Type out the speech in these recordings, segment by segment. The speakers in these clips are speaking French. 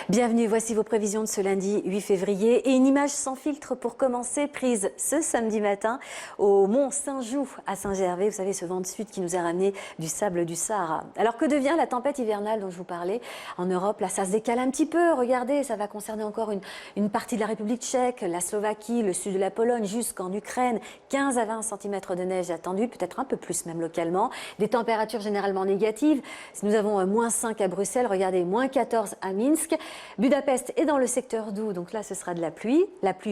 Bienvenue, voici vos prévisions de ce lundi 8 février et une image sans filtre pour commencer, prise ce samedi matin au Mont Saint-Joux à Saint-Gervais. Vous savez, ce vent de sud qui nous a ramené du sable du Sahara. Alors que devient la tempête hivernale dont je vous parlais en Europe? Là, ça se décale un petit peu. Regardez, ça va concerner encore une partie de la République tchèque, la Slovaquie, le sud de la Pologne, jusqu'en Ukraine. 15 à 20 cm de neige attendus, peut-être un peu plus même localement. Des températures généralement négatives. Si nous avons moins 5 à Bruxelles, regardez, moins 14 à Minsk. Budapest est dans le secteur doux, donc là ce sera de la pluie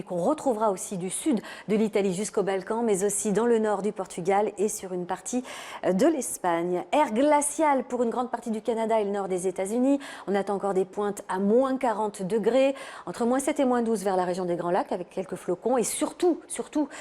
qu'on retrouvera aussi du sud de l'Italie jusqu'au Balkan, mais aussi dans le nord du Portugal et sur une partie de l'Espagne. Air glacial pour une grande partie du Canada et le nord des États-Unis. On attend encore des pointes à moins 40 degrés, entre moins 7 et moins 12 vers la région des Grands Lacs avec quelques flocons, et surtout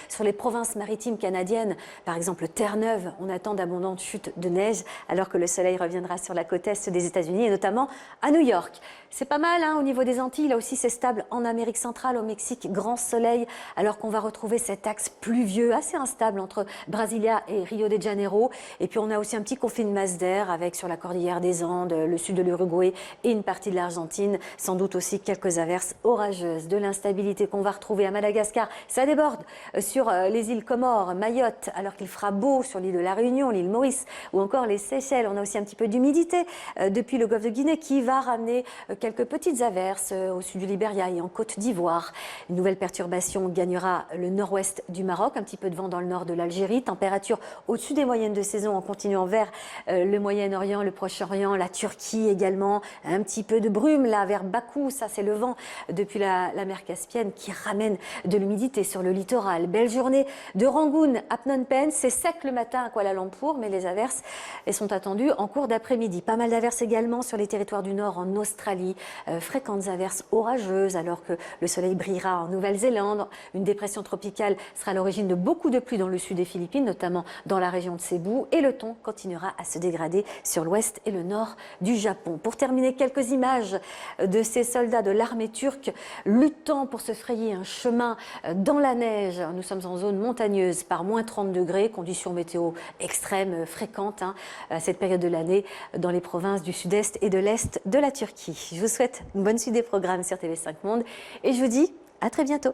sur les provinces maritimes canadiennes, par exemple Terre-Neuve, on attend d'abondantes chutes de neige alors que le soleil reviendra sur la côte est des États-Unis et notamment à New York. C'est pas mal au niveau des Antilles, là aussi c'est stable en Amérique centrale, au Mexique, grand soleil, alors qu'on va retrouver cet axe pluvieux assez instable entre Brasilia et Rio de Janeiro. Et puis on a aussi un petit conflit de masse d'air avec sur la cordillère des Andes, le sud de l'Uruguay et une partie de l'Argentine, sans doute aussi quelques averses orageuses. De l'instabilité qu'on va retrouver à Madagascar, ça déborde sur les îles Comores, Mayotte, alors qu'il fera beau sur l'île de la Réunion, l'île Maurice ou encore les Seychelles. On a aussi un petit peu d'humidité depuis le golfe de Guinée qui va ramener quelques petites averses au sud du Libéria et en Côte d'Ivoire. Une nouvelle perturbation gagnera le nord-ouest du Maroc, un petit peu de vent dans le nord de l'Algérie. Température au-dessus des moyennes de saison en continuant vers le Moyen-Orient, le Proche-Orient, la Turquie également. Un petit peu de brume là vers Bakou, ça c'est le vent depuis la mer Caspienne qui ramène de l'humidité sur le littoral. Belle journée de Rangoon à Phnom Penh. C'est sec le matin à Kuala Lumpur, mais les averses elles sont attendues en cours d'après-midi. Pas mal d'averses également sur les territoires du nord en Australie. Fréquentes averses orageuses alors que le soleil brillera en Nouvelle-Zélande. Une dépression tropicale sera à l'origine de beaucoup de pluie dans le sud des Philippines, notamment dans la région de Cebu, et le ton continuera à se dégrader sur l'ouest et le nord du Japon. Pour terminer, quelques images de ces soldats de l'armée turque luttant pour se frayer un chemin dans la neige. Nous sommes en zone montagneuse par moins 30 degrés, conditions météo extrêmes fréquentes à cette période de l'année dans les provinces du sud-est et de l'est de la Turquie. Je vous souhaite une bonne suite des programmes sur TV5 Monde et je vous dis à très bientôt.